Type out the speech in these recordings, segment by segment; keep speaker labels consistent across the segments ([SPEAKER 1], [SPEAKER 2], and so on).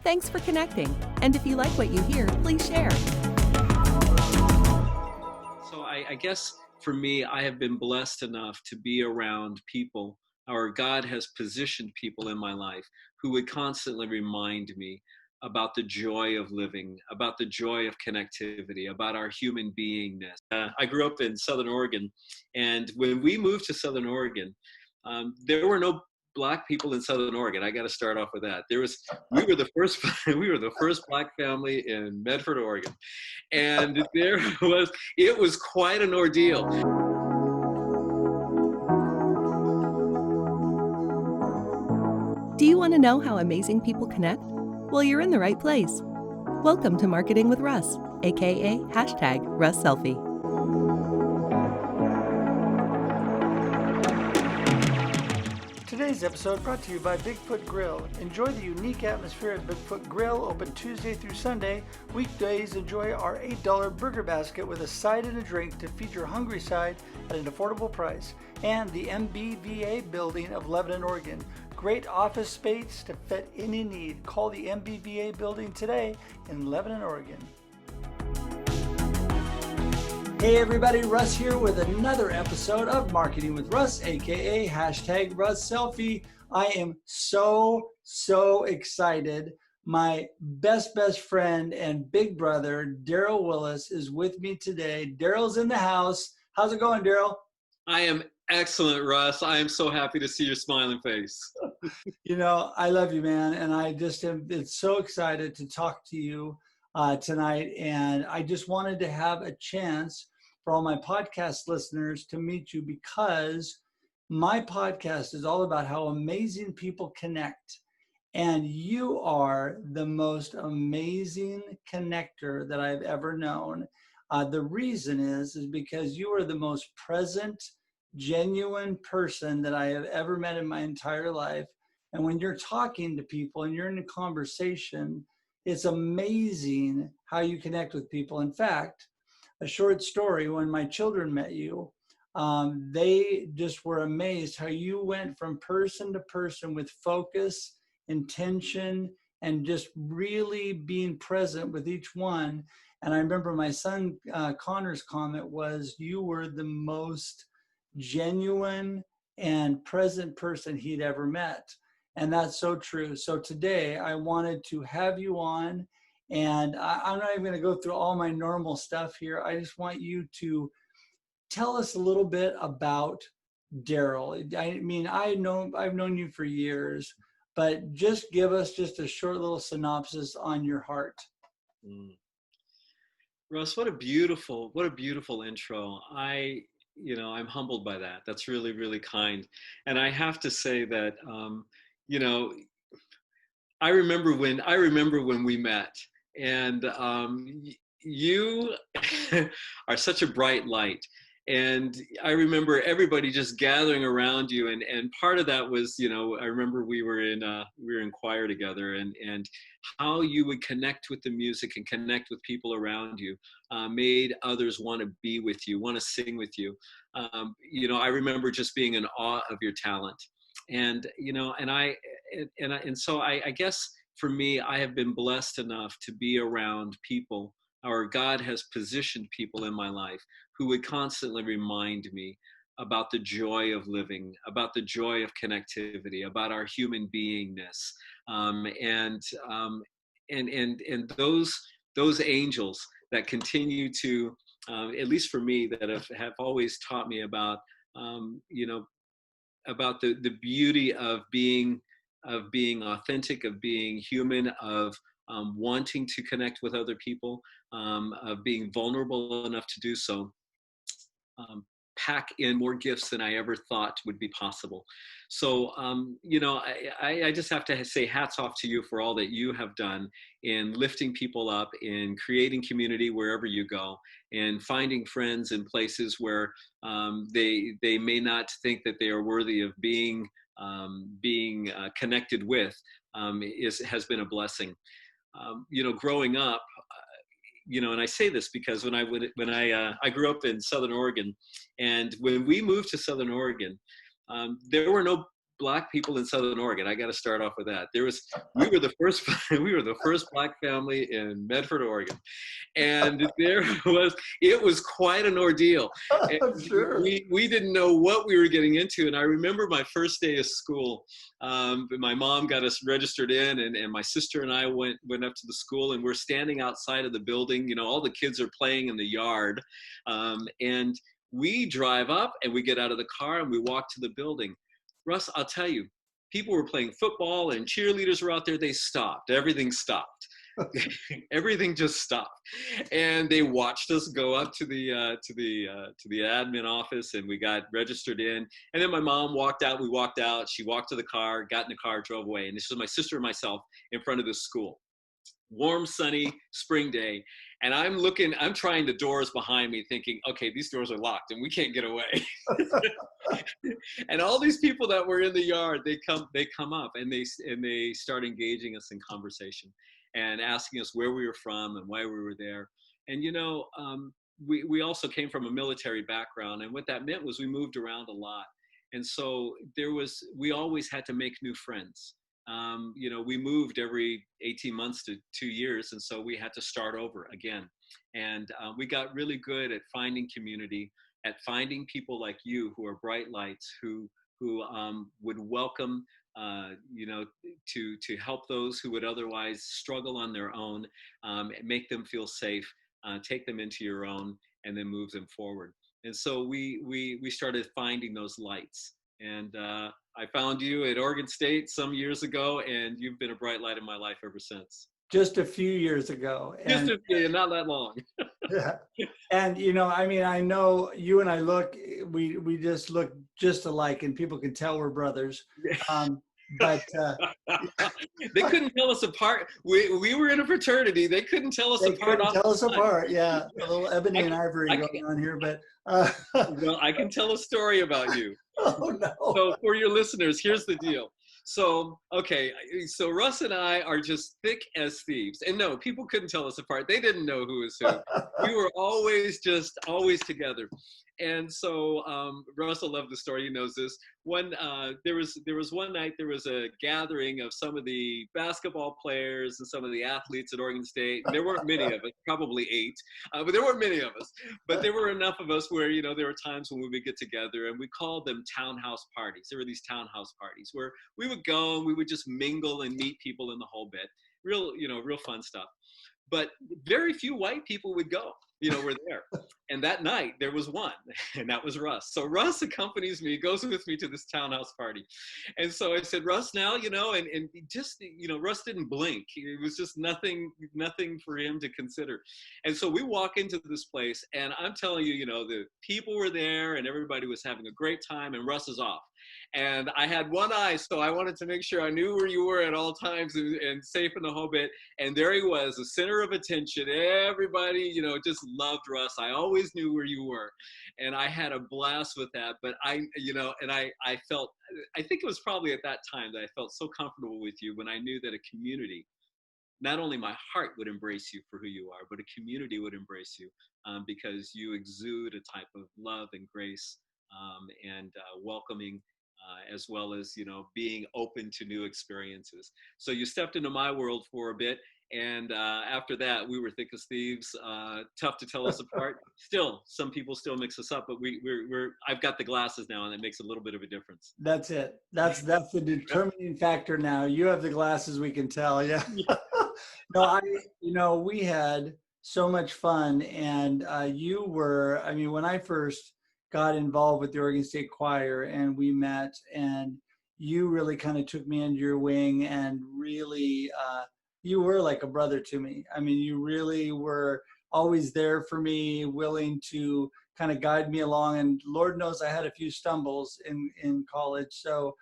[SPEAKER 1] Thanks for connecting. And if you like what you hear, please share.
[SPEAKER 2] So I guess for me, I have been blessed enough to be around people, or God has positioned people in my life who would constantly remind me about the joy of living, about the joy of connectivity, about our human beingness. I grew up in Southern Oregon, and when we moved to Southern Oregon, there were no Black people in Southern Oregon. I got to start off with that. We were the first, we were the first Black family in Medford, Oregon, and it was quite an ordeal.
[SPEAKER 1] Do you want to know how amazing people connect? Well, you're in the right place. Welcome to Marketing with Russ, aka #RussSelfie.
[SPEAKER 3] Today's episode brought to you by Bigfoot Grill. Enjoy the unique atmosphere at Bigfoot Grill, open Tuesday through Sunday. Weekdays, enjoy our $8 burger basket with a side and a drink to feed your hungry side at an affordable price. And the MBVA building of Lebanon, Oregon. Great office space to fit any need. Call the MBVA building today in Lebanon, Oregon. Hey everybody, Russ here with another episode of Marketing with Russ, aka #RussSelfie. I am so excited. My best friend and big brother, Derryl Willis, is with me today. Daryl's in the house. How's it going, Derryl?
[SPEAKER 2] I am excellent, Russ. I am so happy to see your smiling face.
[SPEAKER 3] You know, I love you, man, and I just am so excited to talk to you tonight. And I just wanted to have a chance for all my podcast listeners to meet you, because my podcast is all about how amazing people connect. And you are the most amazing connector that I've ever known. The reason is because you are the most present, genuine person that I have ever met in my entire life. And when you're talking to people and you're in a conversation, it's amazing how you connect with people. In fact, a short story, when my children met you, they just were amazed how you went from person to person with focus, intention, and just really being present with each one. And I remember my son Connor's comment was, you were the most genuine and present person he'd ever met. And that's so true. So today I wanted to have you on. And I'm not even going to go through all my normal stuff here. I just want you to tell us a little bit about Derryl. I mean, I've known you for years, but just give us just a short little synopsis on your heart.
[SPEAKER 2] Russ, what a beautiful intro. I'm humbled by that. That's really, really kind. And I have to say that, I remember when we met. And you are such a bright light. And I remember everybody just gathering around you. And part of that was, I remember we were in choir together, and how you would connect with the music and connect with people around you made others want to be with you, want to sing with you. I remember just being in awe of your talent. And, so I guess, for me, I have been blessed enough to be around people, or God has positioned people in my life who would constantly remind me about the joy of living, about the joy of connectivity, about our human beingness, and those angels that continue to, at least for me, that have always taught me about about the beauty of being authentic, of being human, of wanting to connect with other people, of being vulnerable enough to do so, pack in more gifts than I ever thought would be possible. So, I just have to say hats off to you for all that you have done in lifting people up, in creating community wherever you go, and finding friends in places where they may not think that they are worthy of being connected with, has been a blessing. Growing up, and I say this because when I grew up in Southern Oregon, and when we moved to Southern Oregon, there were no Black people in Southern Oregon. I got to start off with that. We were the first we were the first Black family in Medford, Oregon, and it was quite an ordeal.
[SPEAKER 3] I'm
[SPEAKER 2] And
[SPEAKER 3] sure.
[SPEAKER 2] we didn't know what we were getting into. And I remember my first day of school. My mom got us registered in, and my sister and I went up to the school, and we're standing outside of the building. You know, all the kids are playing in the yard, and we drive up and we get out of the car and we walk to the building. Russ, I'll tell you, people were playing football and cheerleaders were out there. They stopped. Everything stopped. Everything just stopped, and they watched us go up to the admin office, and we got registered in. And then my mom walked out. We walked out. She walked to the car, got in the car, drove away. And this was my sister and myself in front of the school. Warm, sunny spring day, and I'm trying the doors behind me, thinking, okay, these doors are locked and we can't get away. And all these people that were in the yard, they come up and they start engaging us in conversation and asking us where we were from and why we were there. And we also came from a military background, and what that meant was we moved around a lot, and so we always had to make new friends. We moved every 18 months to 2 years, and so we had to start over again. And we got really good at finding community, at finding people like you who are bright lights, who would welcome, to help those who would otherwise struggle on their own, make them feel safe, take them into your own, and then move them forward. And so we started finding those lights. And I found you at Oregon State some years ago, and you've been a bright light in my life ever since.
[SPEAKER 3] Just a few years ago.
[SPEAKER 2] Just a few, not that long.
[SPEAKER 3] Yeah. And, I know you and I we just look just alike, and people can tell we're brothers. But
[SPEAKER 2] they couldn't tell us apart. We were in a fraternity. They couldn't tell us apart.
[SPEAKER 3] They couldn't tell us apart. Yeah, a little ebony and ivory going on here, but.
[SPEAKER 2] Well, I can tell a story about you.
[SPEAKER 3] Oh no!
[SPEAKER 2] So for your listeners, here's the deal. So Russ and I are just thick as thieves, and no, people couldn't tell us apart. They didn't know who was who. We were always together. And so Russ will love the story. He knows this. There was one night, there was a gathering of some of the basketball players and some of the athletes at Oregon State. There weren't many of us, probably 8, but there weren't many of us. But there were enough of us where, there were times when we would get together, and we called them townhouse parties. There were these townhouse parties where we would go and we would just mingle and meet people in the whole bit. Real fun stuff. But very few white people would go. Were there. And that night there was one, and that was Russ. So Russ accompanies me, goes with me to this townhouse party. And so I said, Russ, now, and just, Russ didn't blink. It was just nothing for him to consider. And so we walk into this place, and I'm telling you, the people were there and everybody was having a great time, and Russ is off. And I had one eye, so I wanted to make sure I knew where you were at all times and safe in the whole bit. And there he was, the center of attention. Everybody, just loved Russ. I always knew where you were. And I had a blast with that. But I think it was probably at that time that I felt so comfortable with you, when I knew that a community, not only my heart would embrace you for who you are, but a community would embrace you because you exude a type of love and grace and welcoming, as well as, being open to new experiences. So you stepped into my world for a bit. And after that, we were thick as thieves, tough to tell us apart. Still, some people still mix us up, but I've got the glasses now, and it makes a little bit of a difference.
[SPEAKER 3] That's it. That's the determining factor now. You have the glasses, we can tell. Yeah. No, we had so much fun. And you were, when I first got involved with the Oregon State Choir and we met, and you really kind of took me under your wing, and really, you were like a brother to me. You really were always there for me, willing to kind of guide me along. And Lord knows I had a few stumbles in college. So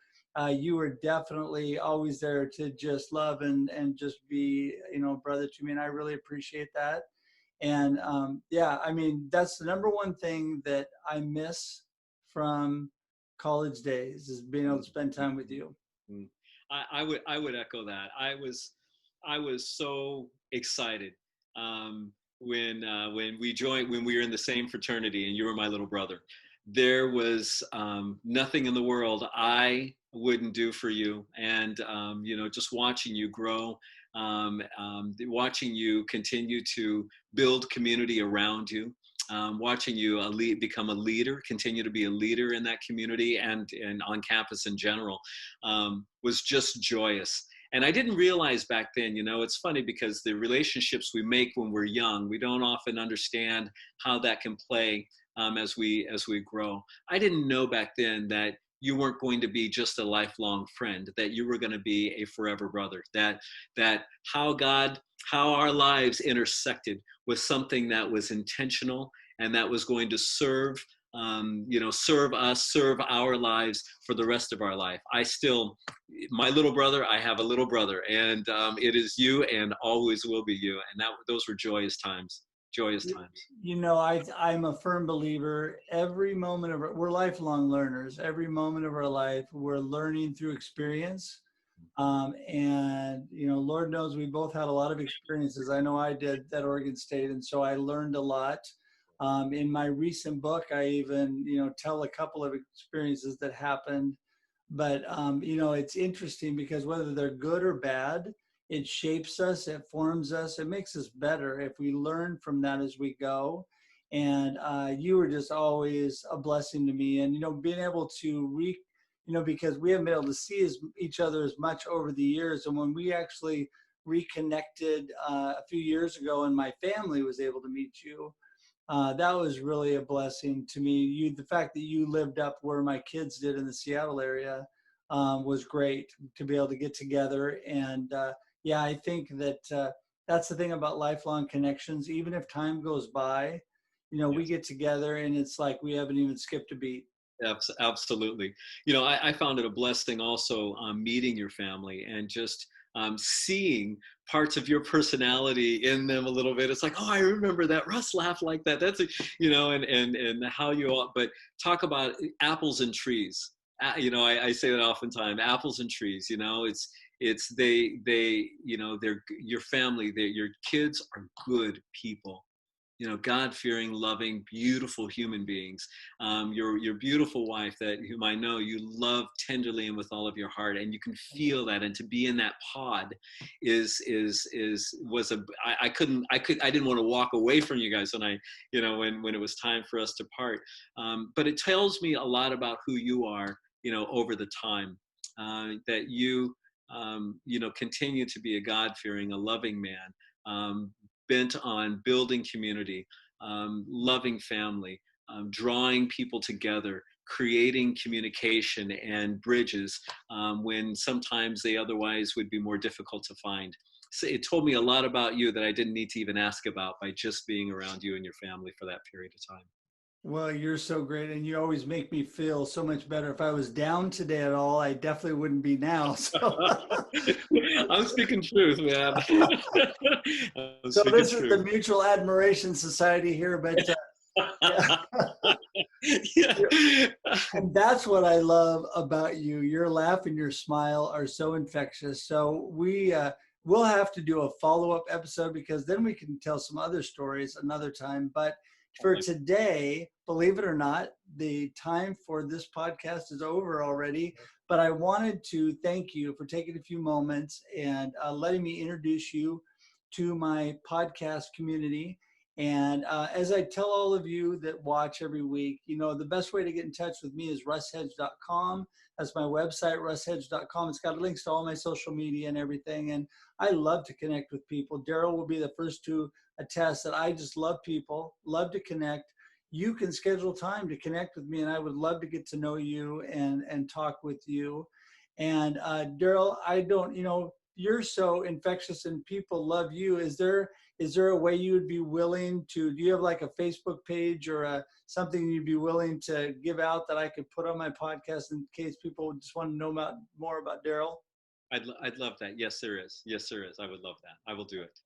[SPEAKER 3] you were definitely always there to just love and just be, brother to me. And I really appreciate that. And that's the number one thing that I miss from college days, is being able to spend time with you.
[SPEAKER 2] I would echo that. I was so excited when we were in the same fraternity, and you were my little brother. There was nothing in the world I wouldn't do for you. And, just watching you grow, watching you continue to build community around you, watching you become a leader, continue to be a leader in that community and on campus in general, was just joyous. And I didn't realize back then, it's funny because the relationships we make when we're young, we don't often understand how that can play as we grow. I didn't know back then that you weren't going to be just a lifelong friend, that you were going to be a forever brother, that how our lives intersected was something that was intentional and that was going to serve our lives for the rest of our life. My little brother, I have a little brother, and it is you and always will be you. And those were joyous times.
[SPEAKER 3] I'm a firm believer. Every moment we're lifelong learners. Every moment of our life, we're learning through experience. And Lord knows we both had a lot of experiences. I know I did at Oregon State, and so I learned a lot. In my recent book, I even tell a couple of experiences that happened. But it's interesting because whether they're good or bad, it shapes us, it forms us, it makes us better if we learn from that as we go. And you were just always a blessing to me. And, being able to because we haven't been able to see each other as much over the years. And when we actually reconnected a few years ago and my family was able to meet you, that was really a blessing to me. The fact that you lived up where my kids did in the Seattle area was great to be able to get together. And I think that that's the thing about lifelong connections. Even if time goes by, we get together and it's like we haven't even skipped a beat.
[SPEAKER 2] Absolutely. I found it a blessing also meeting your family and just seeing parts of your personality in them a little bit. It's like, oh, I remember that Russ laughed like that. That's and how you all. But talk about apples and trees. I say that oftentimes. Apples and trees. They're your family. Your kids are good people. God-fearing, loving, beautiful human beings. Your beautiful wife, whom I know you love tenderly and with all of your heart, and you can feel that. And to be in that pod I didn't want to walk away from you guys when when it was time for us to part. But it tells me a lot about who you are, over the time, that you continue to be a God-fearing, a loving man. Bent on building community, loving family, drawing people together, creating communication and bridges when sometimes they otherwise would be more difficult to find. So it told me a lot about you that I didn't need to even ask about by just being around you and your family for that period of time.
[SPEAKER 3] Well, you're so great, and you always make me feel so much better. If I was down today at all, I definitely wouldn't be now. So.
[SPEAKER 2] I'm speaking truth, man.
[SPEAKER 3] So this is the Mutual Admiration Society here, but and that's what I love about you. Your laugh and your smile are so infectious. So we'll have to do a follow-up episode because then we can tell some other stories another time. But for today, believe it or not, the time for this podcast is over already. But I wanted to thank you for taking a few moments and letting me introduce you to my podcast community. And as I tell all of you that watch every week, the best way to get in touch with me is russhedge.com. That's my website, russhedge.com. It's got links to all my social media and everything. And I love to connect with people. Derryl will be the first to attest that I just love people, love to connect. You can schedule time to connect with me, and I would love to get to know you and talk with you. And Derryl, you're so infectious and people love you. Is there a way you would be willing to, do you have like a Facebook page or something you'd be willing to give out that I could put on my podcast in case people just want to know more about Derryl?
[SPEAKER 2] I'd love that. Yes, there is. Yes, there is. I would love that. I will do it.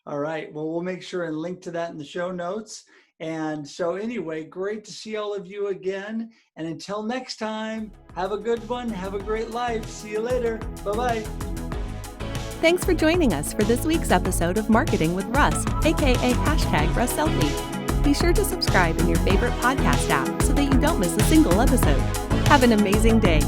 [SPEAKER 3] All right. Well, we'll make sure and link to that in the show notes. And so anyway, great to see all of you again. And until next time, have a good one. Have a great life. See you later. Bye-bye.
[SPEAKER 1] Thanks for joining us for this week's episode of Marketing with Russ, aka #RussSelfie. Be sure to subscribe in your favorite podcast app so that you don't miss a single episode. Have an amazing day.